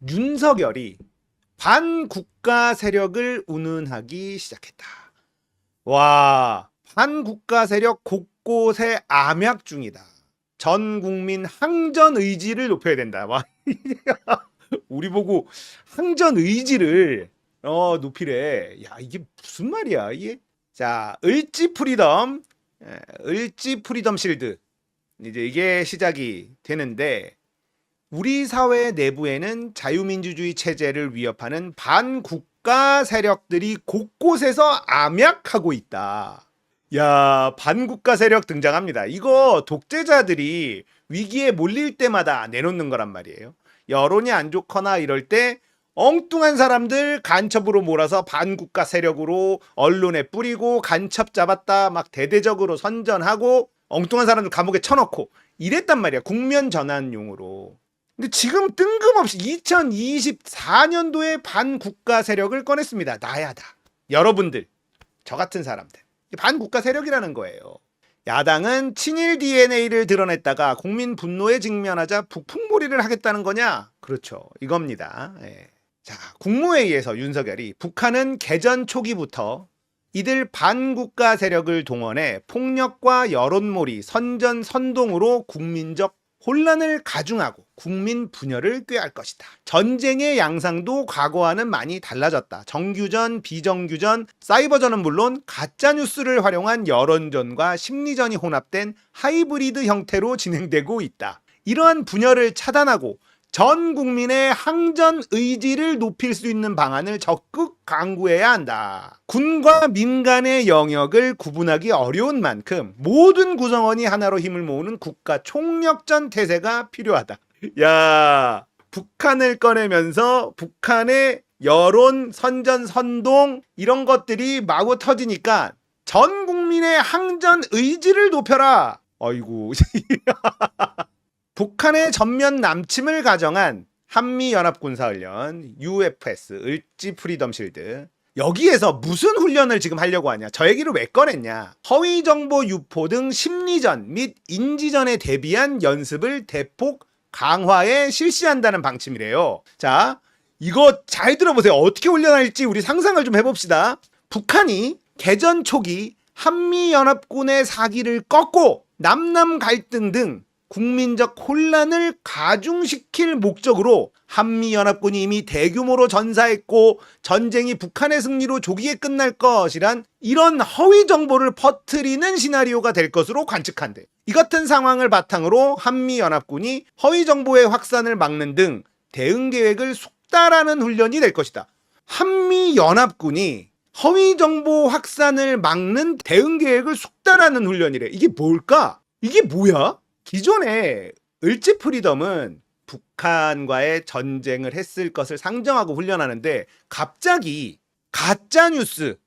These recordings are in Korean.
윤석열이 반국가 세력을 운운하기 시작했다. 와, 반국가 세력 곳곳에 암약 중이다. 전 국민 항전 의지를 높여야 된다. 와, 우리 보고 항전 의지를 높이래. 야, 이게 무슨 말이야, 이게? 자, 을지 프리덤, 을지 프리덤 실드. 이제 이게 시작이 되는데, 우리 사회 내부에는 자유민주주의 체제를 위협하는 반국가 세력들이 곳곳에서 암약하고 있다. 야, 반국가 세력 등장합니다. 이거 독재자들이 위기에 몰릴 때마다 내놓는 거란 말이에요. 여론이 안 좋거나 이럴 때 엉뚱한 사람들 간첩으로 몰아서 반국가 세력으로 언론에 뿌리고 간첩 잡았다 막 대대적으로 선전하고 엉뚱한 사람들 감옥에 쳐넣고 이랬단 말이야. 국면 전환용으로. 근데 지금 뜬금없이 2024년도에 반국가 세력을 꺼냈습니다. 나야다. 여러분들, 저 같은 사람들. 반국가 세력이라는 거예요. 야당은 친일 DNA를 드러냈다가 국민 분노에 직면하자 북풍몰이를 하겠다는 거냐? 그렇죠. 이겁니다. 예. 자, 국무회의에서 윤석열이 북한은 개전 초기부터 이들 반국가 세력을 동원해 폭력과 여론몰이, 선전, 선동으로 국민적 혼란을 가중하고 국민 분열을 꾀할 것이다. 전쟁의 양상도 과거와는 많이 달라졌다. 정규전, 비정규전, 사이버전은 물론 가짜뉴스를 활용한 여론전과 심리전이 혼합된 하이브리드 형태로 진행되고 있다. 이러한 분열을 차단하고 전 국민의 항전 의지를 높일 수 있는 방안을 적극 강구해야 한다. 군과 민간의 영역을 구분하기 어려운 만큼 모든 구성원이 하나로 힘을 모으는 국가 총력전 태세가 필요하다. 야, 북한을 꺼내면서 북한의 여론, 선전, 선동 이런 것들이 마구 터지니까 전 국민의 항전 의지를 높여라. 어이구. 북한의 전면 남침을 가정한 한미연합군사훈련 UFS 을지 프리덤 실드, 여기에서 무슨 훈련을 지금 하려고 하냐, 저 얘기를 왜 꺼냈냐. 허위정보 유포 등 심리전 및 인지전에 대비한 연습을 대폭 강화해 실시한다는 방침이래요. 자, 이거 잘 들어보세요. 어떻게 훈련할지 우리 상상을 좀 해봅시다. 북한이 개전 초기 한미연합군의 사기를 꺾고 남남 갈등 등 국민적 혼란을 가중시킬 목적으로 한미연합군이 이미 대규모로 전사했고 전쟁이 북한의 승리로 조기에 끝날 것이란 이런 허위 정보를 퍼뜨리는 시나리오가 될 것으로 관측한대. 이 같은 상황을 바탕으로 한미연합군이 허위 정보의 확산을 막는 등 대응 계획을 숙달하는 훈련이 될 것이다. 한미연합군이 허위 정보 확산을 막는 대응 계획을 숙달하는 훈련이래. 이게 뭘까? 이게 뭐야? 기존에 을지 프리덤은 북한과의 전쟁을 했을 것을 상정하고 훈련하는데 갑자기 가짜뉴스,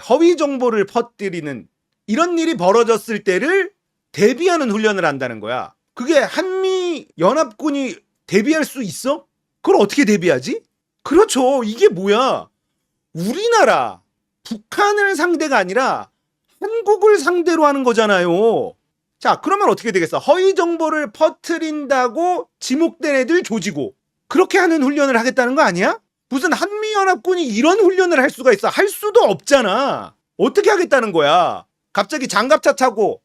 허위 정보를 퍼뜨리는 이런 일이 벌어졌을 때를 대비하는 훈련을 한다는 거야. 그게 한미연합군이 대비할 수 있어? 그걸 어떻게 대비하지? 그렇죠. 이게 뭐야? 우리나라, 북한을 상대가 아니라 한국을 상대로 하는 거잖아요. 자, 그러면 어떻게 되겠어? 허위 정보를 퍼뜨린다고 지목된 애들 조지고 그렇게 하는 훈련을 하겠다는 거 아니야? 무슨 한미연합군이 이런 훈련을 할 수가 있어? 할 수도 없잖아. 어떻게 하겠다는 거야? 갑자기 장갑차 타고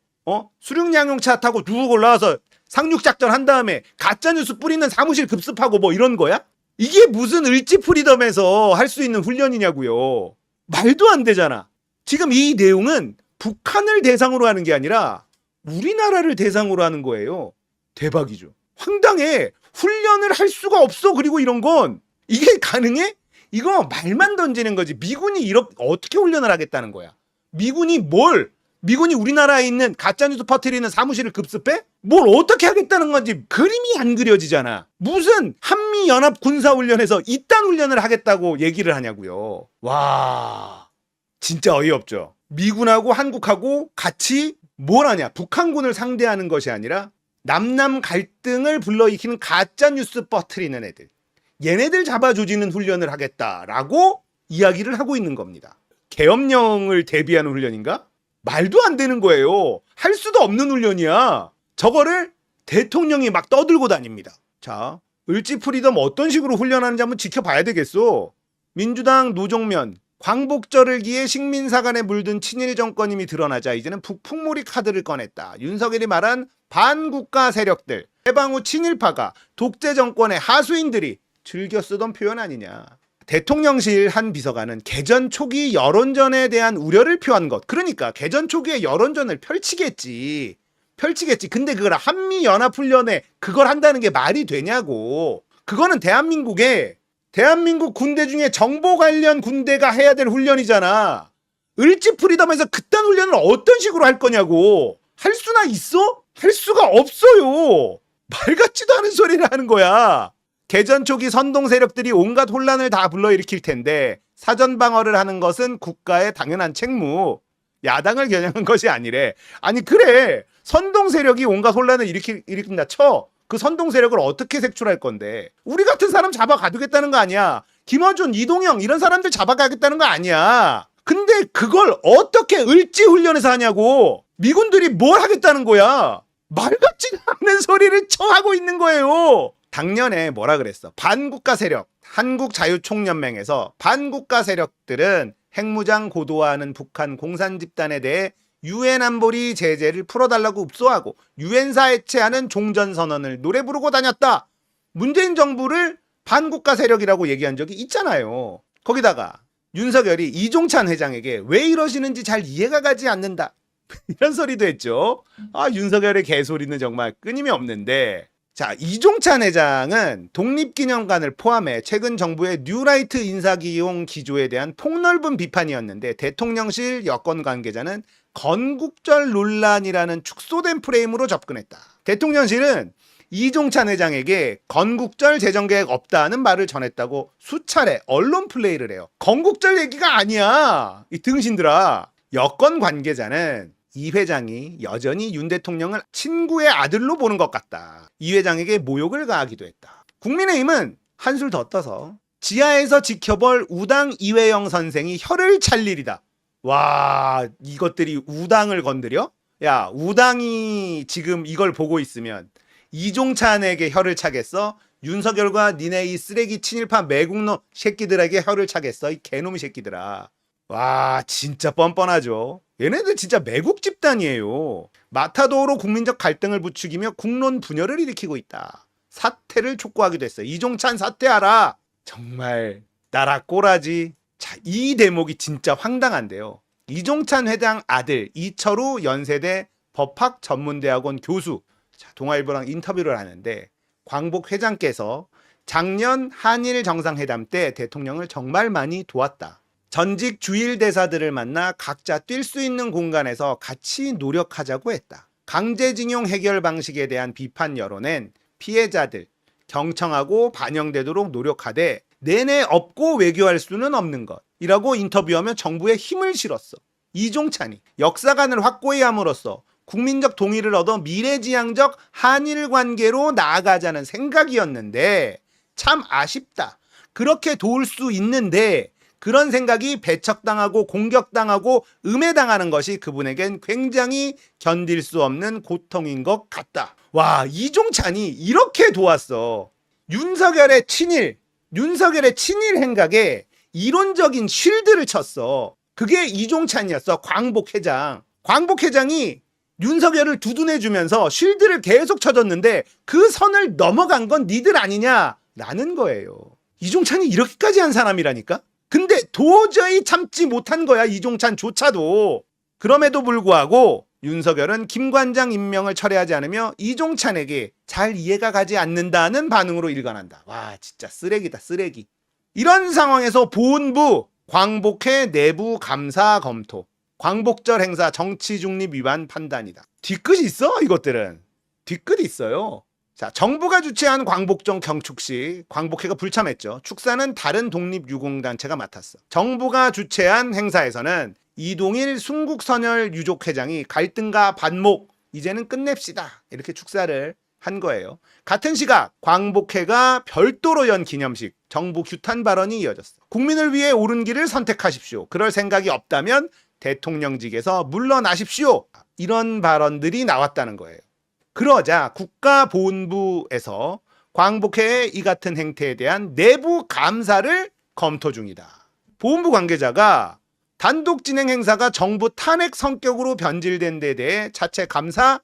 수륙양용차 타고 쭉 올라와서 상륙작전 한 다음에 가짜뉴스 뿌리는 사무실 급습하고 뭐 이런 거야? 이게 무슨 을지 프리덤에서 할 수 있는 훈련이냐고요. 말도 안 되잖아. 지금 이 내용은 북한을 대상으로 하는 게 아니라 우리나라를 대상으로 하는 거예요. 대박이죠. 황당해. 훈련을 할 수가 없어. 그리고 이런 건 이게 가능해? 이거 말만 던지는 거지. 미군이 이렇게 어떻게 훈련을 하겠다는 거야? 미군이 우리나라에 있는 가짜뉴스 퍼뜨리는 사무실을 급습해? 뭘 어떻게 하겠다는 건지 그림이 안 그려지잖아. 무슨 한미연합 군사훈련에서 이딴 훈련을 하겠다고 얘기를 하냐고요. 와, 진짜 어이없죠. 미군하고 한국하고 같이 뭘 하냐? 북한군을 상대하는 것이 아니라 남남 갈등을 불러일으키는 가짜뉴스 퍼뜨리는 애들, 얘네들 잡아조지는 훈련을 하겠다라고 이야기를 하고 있는 겁니다. 계엄령을 대비하는 훈련인가? 말도 안 되는 거예요. 할 수도 없는 훈련이야. 저거를 대통령이 막 떠들고 다닙니다. 자, 을지 프리덤 어떤 식으로 훈련하는지 한번 지켜봐야 되겠어. 민주당 노종면 광복절을 기해 식민사관에 물든 친일 정권임이 드러나자 이제는 북풍몰이 카드를 꺼냈다. 윤석열이 말한 반국가 세력들, 해방 후 친일파가 독재 정권의 하수인들이 즐겨 쓰던 표현 아니냐. 대통령실 한 비서관은 개전 초기 여론전에 대한 우려를 표한 것. 그러니까 개전 초기에 여론전을 펼치겠지. 근데 그걸 한미연합훈련에 그걸 한다는 게 말이 되냐고. 그거는 대한민국 군대 중에 정보 관련 군대가 해야 될 훈련이잖아. 을지 프리덤에서 그딴 훈련을 어떤 식으로 할 거냐고. 할 수나 있어? 할 수가 없어요. 말 같지도 않은 소리를 하는 거야. 개전 초기 선동 세력들이 온갖 혼란을 다 불러일으킬 텐데 사전 방어를 하는 것은 국가의 당연한 책무. 야당을 겨냥한 것이 아니래. 아니 그래. 선동 세력이 온갖 혼란을 일으킨다 쳐. 그 선동 세력을 어떻게 색출할 건데. 우리 같은 사람 잡아가두겠다는 거 아니야. 김어준, 이동영 이런 사람들 잡아가겠다는 거 아니야. 근데 그걸 어떻게 을지 훈련에서 하냐고. 미군들이 뭘 하겠다는 거야. 말 같지도 않은 소리를 처하고 있는 거예요. 작년에 뭐라 그랬어? 반국가 세력, 한국자유총연맹에서 반국가 세력들은 핵무장 고도화하는 북한 공산 집단에 대해 유엔 안보리 제재를 풀어달라고 읍소하고 유엔사 해체하는 종전선언을 노래 부르고 다녔다. 문재인 정부를 반국가 세력이라고 얘기한 적이 있잖아요. 거기다가 윤석열이 이종찬 회장에게 왜 이러시는지 잘 이해가 가지 않는다. 이런 소리도 했죠. 아, 윤석열의 개소리는 정말 끊임이 없는데. 자, 이종찬 회장은 독립기념관을 포함해 최근 정부의 뉴라이트 인사기용 기조에 대한 폭넓은 비판이었는데 대통령실 여권 관계자는 건국절 논란이라는 축소된 프레임으로 접근했다. 대통령실은 이종찬 회장에게 건국절 재정계획 없다는 말을 전했다고 수차례 언론 플레이를 해요. 건국절 얘기가 아니야. 이 등신들아. 여권 관계자는 이 회장이 여전히 윤 대통령을 친구의 아들로 보는 것 같다. 이 회장에게 모욕을 가하기도 했다. 국민의힘은 한술 더 떠서 지하에서 지켜볼 우당 이회영 선생이 혀를 찰 일이다. 와, 이것들이 우당을 건드려? 야, 우당이 지금 이걸 보고 있으면 이종찬에게 혀를 차겠어? 윤석열과 니네 이 쓰레기 친일파 매국노 새끼들에게 혀를 차겠어? 이 개놈의 새끼들아. 와, 진짜 뻔뻔하죠. 얘네들 진짜 매국 집단이에요. 마타도로 국민적 갈등을 부추기며 국론 분열을 일으키고 있다. 사퇴를 촉구하기도 했어요. 이종찬 사퇴하라. 정말 나라 꼬라지. 자, 이 대목이 진짜 황당한데요. 이종찬 회장 아들 이철우 연세대 법학전문대학원 교수, 자, 동아일보랑 인터뷰를 하는데 광복 회장께서 작년 한일 정상회담 때 대통령을 정말 많이 도왔다. 전직 주일 대사들을 만나 각자 뛸 수 있는 공간에서 같이 노력하자고 했다. 강제징용 해결 방식에 대한 비판 여론엔 피해자들 경청하고 반영되도록 노력하되 내내 업고 외교할 수는 없는 것이라고 인터뷰하며 정부에 힘을 실었어. 이종찬이 역사관을 확고히 함으로써 국민적 동의를 얻어 미래지향적 한일 관계로 나아가자는 생각이었는데 참 아쉽다. 그렇게 도울 수 있는데 그런 생각이 배척당하고 공격당하고 음해당하는 것이 그분에겐 굉장히 견딜 수 없는 고통인 것 같다. 와, 이종찬이 이렇게 도왔어. 윤석열의 친일 행각에 이론적인 쉴드를 쳤어. 그게 이종찬이었어. 광복회장. 광복회장이 윤석열을 두둔해주면서 쉴드를 계속 쳐줬는데 그 선을 넘어간 건 니들 아니냐라는 거예요. 이종찬이 이렇게까지 한 사람이라니까? 근데 도저히 참지 못한 거야, 이종찬조차도. 그럼에도 불구하고 윤석열은 김관장 임명을 철회하지 않으며 이종찬에게 잘 이해가 가지 않는다는 반응으로 일관한다. 와, 진짜 쓰레기다, 쓰레기. 이런 상황에서 본부 광복회 내부 감사 검토, 광복절 행사 정치 중립 위반 판단이다. 뒤끝이 있어, 이것들은. 뒤끝이 있어요. 자, 정부가 주최한 광복절 경축식, 광복회가 불참했죠. 축사는 다른 독립유공단체가 맡았어. 정부가 주최한 행사에서는 이동일 순국선열 유족회장이 갈등과 반목, 이제는 끝냅시다. 이렇게 축사를 한 거예요. 같은 시각 광복회가 별도로 연 기념식, 정부 규탄 발언이 이어졌어. 국민을 위해 옳은 길을 선택하십시오. 그럴 생각이 없다면 대통령직에서 물러나십시오. 이런 발언들이 나왔다는 거예요. 그러자 국가보훈부에서 광복회의 이 같은 행태에 대한 내부 감사를 검토 중이다. 보훈부 관계자가 단독 진행 행사가 정부 탄핵 성격으로 변질된 데 대해 자체 감사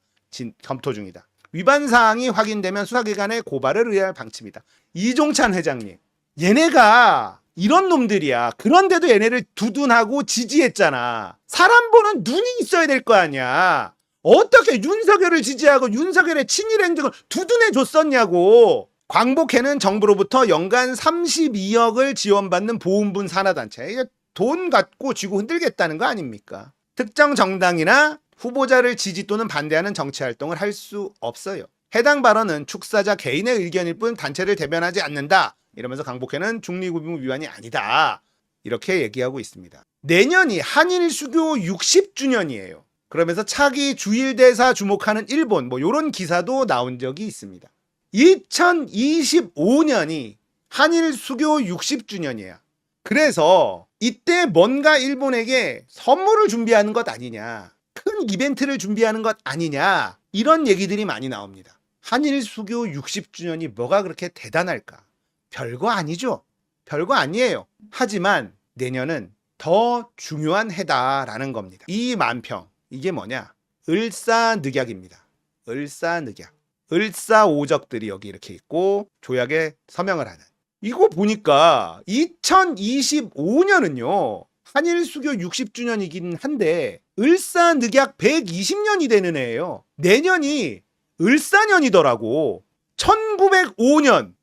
검토 중이다. 위반 사항이 확인되면 수사기관에 고발을 의뢰할 방침이다. 이종찬 회장님, 얘네가 이런 놈들이야. 그런데도 얘네를 두둔하고 지지했잖아. 사람 보는 눈이 있어야 될 거 아니야. 어떻게 윤석열을 지지하고 윤석열의 친일 행정을 두둔해 줬었냐고. 광복회는 정부로부터 연간 32억을 지원받는 보훈분 산하단체. 이게 돈 갖고 쥐고 흔들겠다는 거 아닙니까? 특정 정당이나 후보자를 지지 또는 반대하는 정치활동을 할 수 없어요. 해당 발언은 축사자 개인의 의견일 뿐 단체를 대변하지 않는다. 이러면서 광복회는 중립의무 위반이 아니다. 이렇게 얘기하고 있습니다. 내년이 한일 수교 60주년이에요. 그러면서 차기 주일대사 주목하는 일본 이런 기사도 나온 적이 있습니다. 2025년이 한일 수교 60주년이야. 그래서 이때 뭔가 일본에게 선물을 준비하는 것 아니냐, 큰 이벤트를 준비하는 것 아니냐, 이런 얘기들이 많이 나옵니다. 한일 수교 60주년이 뭐가 그렇게 대단할까? 별거 아니죠. 별거 아니에요. 하지만 내년은 더 중요한 해다라는 겁니다. 이 만평, 이게 뭐냐? 을사늑약입니다. 을사늑약. 을사오적들이 여기 이렇게 있고 조약에 서명을 하는. 이거 보니까 2025년은요. 한일 수교 60주년이긴 한데 을사늑약 120년이 되는 해예요. 내년이 을사년이더라고. 1905년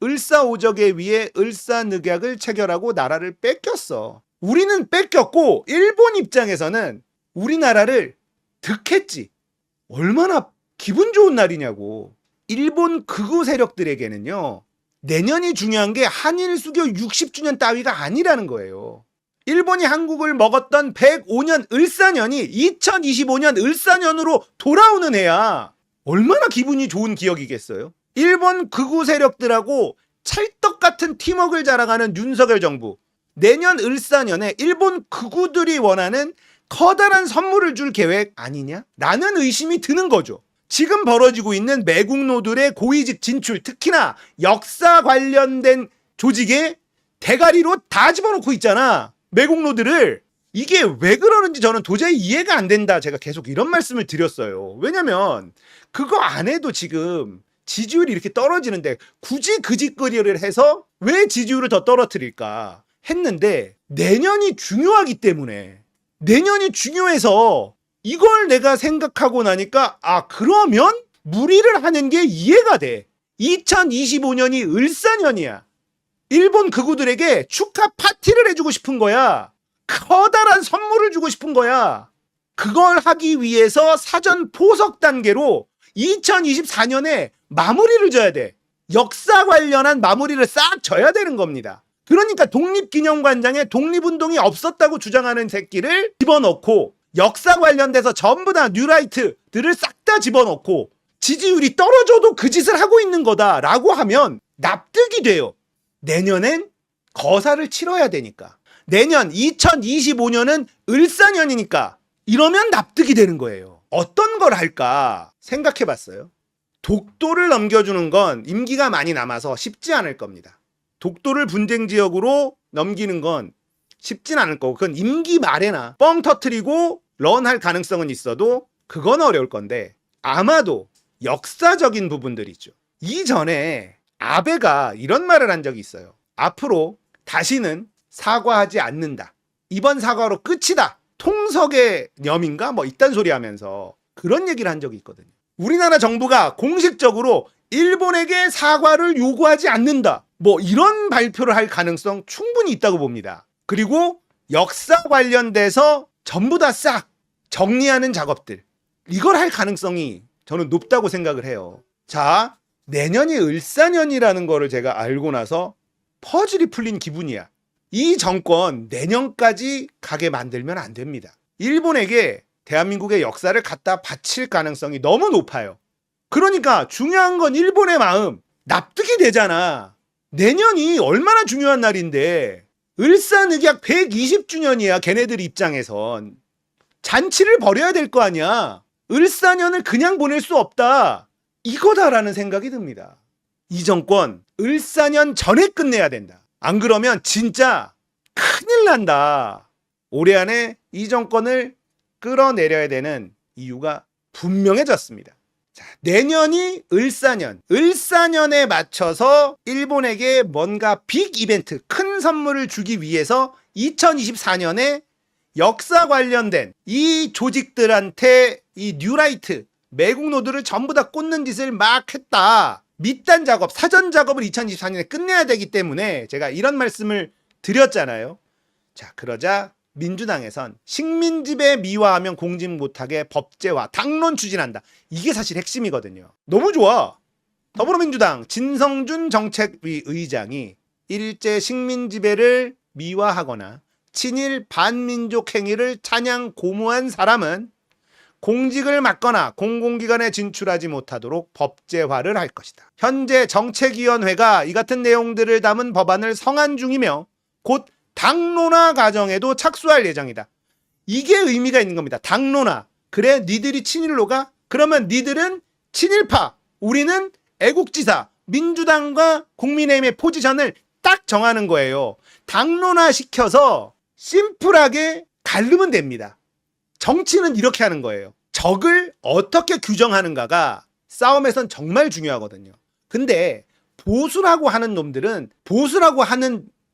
을사오적에 의해 을사늑약을 체결하고 나라를 뺏겼어. 우리는 뺏겼고 일본 입장에서는 우리나라를 득했지. 얼마나 기분 좋은 날이냐고. 일본 극우 세력들에게는요. 내년이 중요한 게 한일 수교 60주년 따위가 아니라는 거예요. 일본이 한국을 먹었던 105년 을사년이 2025년 을사년으로 돌아오는 해야. 얼마나 기분이 좋은 기억이겠어요? 일본 극우 세력들하고 찰떡 같은 팀워크를 자랑하는 윤석열 정부. 내년 을사년에 일본 극우들이 원하는 커다란 선물을 줄 계획 아니냐? 라는 의심이 드는 거죠. 지금 벌어지고 있는 매국노들의 고위직 진출, 특히나 역사 관련된 조직에 대가리로 다 집어넣고 있잖아. 매국노들을. 이게 왜 그러는지 저는 도저히 이해가 안 된다. 제가 계속 이런 말씀을 드렸어요. 왜냐면 그거 안 해도 지금 지지율이 이렇게 떨어지는데 굳이 그 짓거리를 해서 왜 지지율을 더 떨어뜨릴까 했는데, 내년이 중요하기 때문에, 내년이 중요해서 이걸 내가 생각하고 나니까 그러면 무리를 하는 게 이해가 돼. 2025년이 을사년이야. 일본 극우들에게 축하 파티를 해주고 싶은 거야. 커다란 선물을 주고 싶은 거야. 그걸 하기 위해서 사전 포석 단계로 2024년에 마무리를 져야 돼. 역사 관련한 마무리를 싹 져야 되는 겁니다. 그러니까 독립기념관장에 독립운동이 없었다고 주장하는 새끼를 집어넣고, 역사 관련돼서 전부 다 뉴라이트들을 싹 다 집어넣고 지지율이 떨어져도 그 짓을 하고 있는 거다라고 하면 납득이 돼요. 내년엔 거사를 치러야 되니까. 내년 2025년은 을사년이니까 이러면 납득이 되는 거예요. 어떤 걸 할까 생각해 봤어요. 독도를 넘겨주는 건 임기가 많이 남아서 쉽지 않을 겁니다. 독도를 분쟁 지역으로 넘기는 건 쉽진 않을 거고, 그건 임기 말에나 뻥 터트리고 런할 가능성은 있어도 그건 어려울 건데, 아마도 역사적인 부분들이 있죠. 이전에 아베가 이런 말을 한 적이 있어요. 앞으로 다시는 사과하지 않는다. 이번 사과로 끝이다. 통석의 념인가? 이딴 소리 하면서 그런 얘기를 한 적이 있거든요. 우리나라 정부가 공식적으로 일본에게 사과를 요구하지 않는다. 이런 발표를 할 가능성 충분히 있다고 봅니다. 그리고 역사 관련돼서 전부 다 싹 정리하는 작업들, 이걸 할 가능성이 저는 높다고 생각을 해요. 자, 내년이 을사년이라는 거를 제가 알고 나서 퍼즐이 풀린 기분이야. 이 정권 내년까지 가게 만들면 안 됩니다. 일본에게 대한민국의 역사를 갖다 바칠 가능성이 너무 높아요. 그러니까 중요한 건 일본의 마음. 납득이 되잖아. 내년이 얼마나 중요한 날인데, 을사늑약 120주년이야. 걔네들 입장에선 잔치를 벌여야 될 거 아니야. 을사년을 그냥 보낼 수 없다. 이거다라는 생각이 듭니다. 이 정권 을사년 전에 끝내야 된다. 안 그러면 진짜 큰일 난다. 올해 안에 이 정권을 끌어내려야 되는 이유가 분명해졌습니다. 자, 내년이 을사년. 을사년에 맞춰서 일본에게 뭔가 빅 이벤트, 큰 선물을 주기 위해서 2024년에 역사 관련된 이 조직들한테 이 뉴라이트, 매국노들을 전부 다 꽂는 짓을 막 했다. 밑단 작업, 사전 작업을 2024년에 끝내야 되기 때문에 제가 이런 말씀을 드렸잖아요. 자, 그러자 민주당에선 식민지배 미화하면 공직 못하게 법제화, 당론 추진한다. 이게 사실 핵심이거든요. 너무 좋아. 더불어민주당 진성준 정책위 의장이 일제 식민지배를 미화하거나 친일 반민족 행위를 찬양 고무한 사람은 공직을 맡거나 공공기관에 진출하지 못하도록 법제화를 할 것이다. 현재 정책위원회가 이 같은 내용들을 담은 법안을 성안 중이며 곧 당론화 과정에도 착수할 예정이다. 이게 의미가 있는 겁니다. 당론화. 그래, 니들이 친일로가? 그러면 니들은 친일파, 우리는 애국지사, 민주당과 국민의힘의 포지션을 딱 정하는 거예요. 당론화 시켜서 심플하게 가르면 됩니다. 정치는 이렇게 하는 거예요. 적을 어떻게 규정하는가가 싸움에선 정말 중요하거든요. 근데 보수라고 하는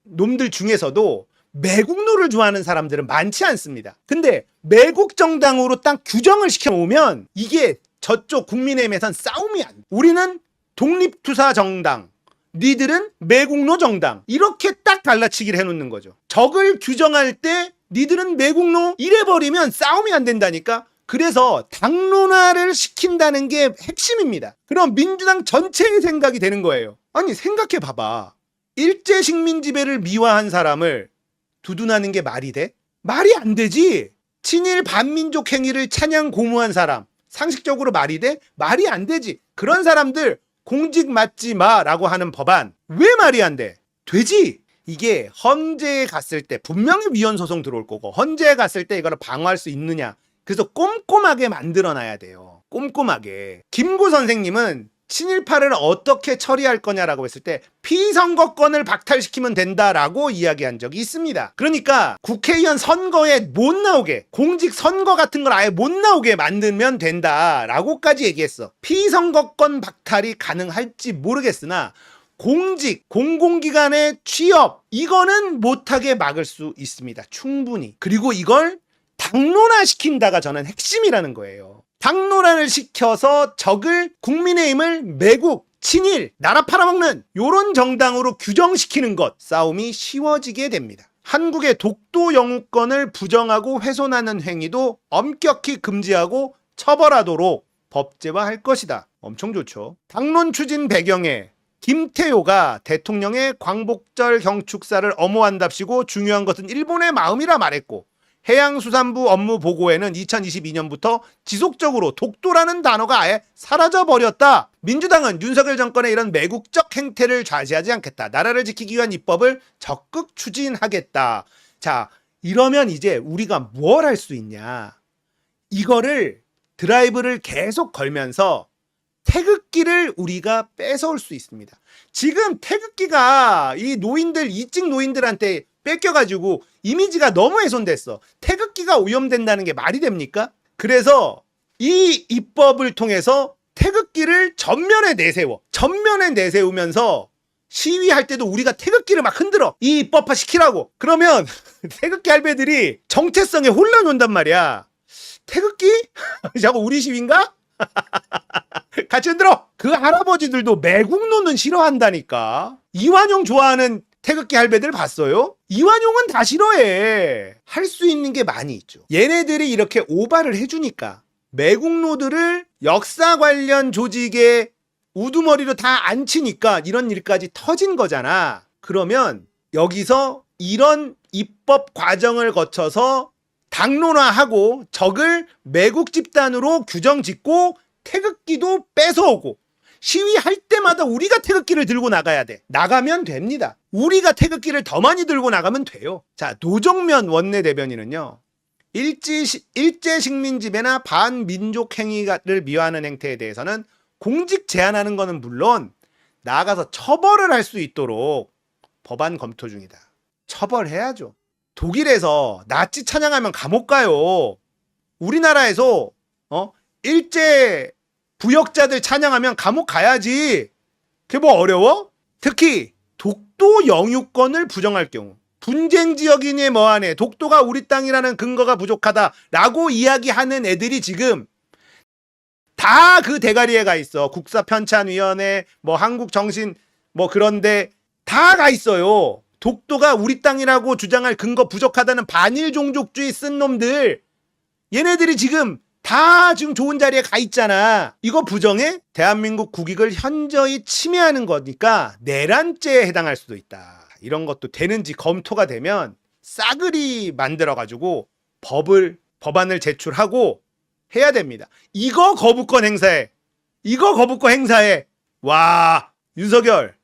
놈들 중에서도 매국노를 좋아하는 사람들은 많지 않습니다. 근데 매국 정당으로 딱 규정을 시켜놓으면 이게 저쪽 국민의힘에선 싸움이 안 돼. 우리는 독립투사 정당, 니들은 매국노 정당, 이렇게 딱 갈라치기를 해놓는 거죠. 적을 규정할 때 니들은 매국노 이래버리면 싸움이 안 된다니까. 그래서 당론화를 시킨다는 게 핵심입니다. 그럼 민주당 전체의 생각이 되는 거예요. 아니, 생각해 봐봐. 일제 식민지배를 미화한 사람을 두둔하는 게 말이 돼? 말이 안 되지. 친일 반민족 행위를 찬양 고무한 사람, 상식적으로 말이 돼? 말이 안 되지. 그런 사람들 공직 맡지 마라고 하는 법안 왜 말이 안 돼? 되지. 이게 헌재에 갔을 때 분명히 위헌 소송 들어올 거고, 헌재에 갔을 때 이거를 방어할 수 있느냐. 그래서 꼼꼼하게 만들어놔야 돼요. 꼼꼼하게. 김구 선생님은 친일파를 어떻게 처리할 거냐라고 했을 때 피선거권을 박탈시키면 된다라고 이야기한 적이 있습니다. 그러니까 국회의원 선거에 못 나오게, 공직 선거 같은 걸 아예 못 나오게 만들면 된다라고까지 얘기했어. 피선거권 박탈이 가능할지 모르겠으나 공직, 공공기관의 취업, 이거는 못하게 막을 수 있습니다. 충분히. 그리고 이걸 당론화 시킨다가 저는 핵심이라는 거예요. 당론화를 시켜서 적을, 국민의힘을 매국, 친일, 나라 팔아먹는 요런 정당으로 규정시키는 것, 싸움이 쉬워지게 됩니다. 한국의 독도 영유권을 부정하고 훼손하는 행위도 엄격히 금지하고 처벌하도록 법제화할 것이다. 엄청 좋죠. 당론 추진 배경에 김태효가 대통령의 광복절 경축사를 엄호한답시고 중요한 것은 일본의 마음이라 말했고, 해양수산부 업무 보고에는 2022년부터 지속적으로 독도라는 단어가 아예 사라져버렸다. 민주당은 윤석열 정권의 이런 매국적 행태를 좌지하지 않겠다. 나라를 지키기 위한 입법을 적극 추진하겠다. 자, 이러면 이제 우리가 뭘 할 수 있냐. 이거를 드라이브를 계속 걸면서 태극기를 우리가 뺏어올 수 있습니다. 지금 태극기가 이 노인들, 이직 노인들한테 뺏겨가지고 이미지가 너무 훼손됐어. 태극기가 오염된다는 게 말이 됩니까? 그래서 이 입법을 통해서 태극기를 전면에 내세우면서 시위할 때도 우리가 태극기를 막 흔들어. 이 입법화 시키라고. 그러면 태극기 할배들이 정체성에 혼란이 온단 말이야. 태극기? 자꾸 우리 시위인가? 같이 흔들어. 그 할아버지들도 매국노는 싫어한다니까. 이완용 좋아하는 태극기 할배들 봤어요? 이완용은 다 싫어해. 할 수 있는 게 많이 있죠. 얘네들이 이렇게 오바를 해주니까 매국노들을 역사 관련 조직에 우두머리로 다 앉히니까 이런 일까지 터진 거잖아. 그러면 여기서 이런 입법 과정을 거쳐서 당론화하고 적을 매국 집단으로 규정 짓고 태극기도 뺏어오고, 시위할 때마다 우리가 태극기를 들고 나가야 돼. 나가면 됩니다. 우리가 태극기를 더 많이 들고 나가면 돼요. 자, 노정면 원내대변인은요, 일제 식민지배나 반민족 행위를 미화하는 행태에 대해서는 공직 제한하는 거는 물론 나아가서 처벌을 할 수 있도록 법안 검토 중이다. 처벌해야죠. 독일에서 나치 찬양하면 감옥 가요. 우리나라에서 일제 부역자들 찬양하면 감옥 가야지. 그게 뭐 어려워? 특히 독도 영유권을 부정할 경우, 분쟁 지역이니 뭐하네, 독도가 우리 땅이라는 근거가 부족하다라고 이야기하는 애들이 지금 다 그 대가리에 가 있어. 국사편찬위원회, 뭐 한국정신, 뭐 그런데 다 가 있어요. 독도가 우리 땅이라고 주장할 근거 부족하다는 반일 종족주의 쓴 놈들, 얘네들이 지금 다 지금 좋은 자리에 가 있잖아. 이거 부정해? 대한민국 국익을 현저히 침해하는 거니까 내란죄에 해당할 수도 있다. 이런 것도 되는지 검토가 되면 싸그리 만들어가지고 법안을 제출하고 해야 됩니다. 이거 거부권 행사해. 이거 거부권 행사해. 와, 윤석열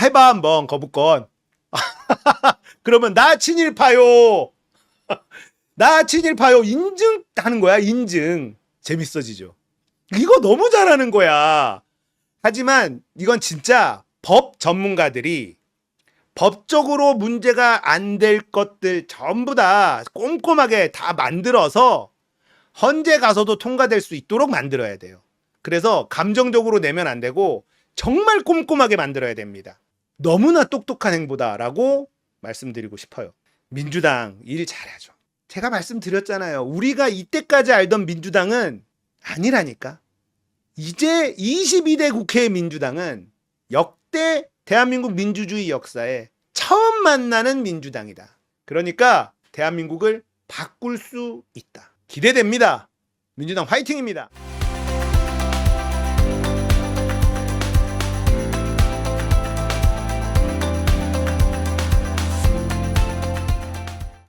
해봐 한번 거부권. 그러면 나 친일파요. 나 친일파요. 인증하는 거야. 인증. 재밌어지죠. 이거 너무 잘하는 거야. 하지만 이건 진짜 법 전문가들이 법적으로 문제가 안 될 것들 전부 다 꼼꼼하게 다 만들어서 헌재 가서도 통과될 수 있도록 만들어야 돼요. 그래서 감정적으로 내면 안 되고 정말 꼼꼼하게 만들어야 됩니다. 너무나 똑똑한 행보다라고 말씀드리고 싶어요. 민주당 일 잘하죠. 제가 말씀드렸잖아요. 우리가 이때까지 알던 민주당은 아니라니까. 이제 22대 국회의 민주당은 역대 대한민국 민주주의 역사에 처음 만나는 민주당이다. 그러니까 대한민국을 바꿀 수 있다. 기대됩니다. 민주당 화이팅입니다.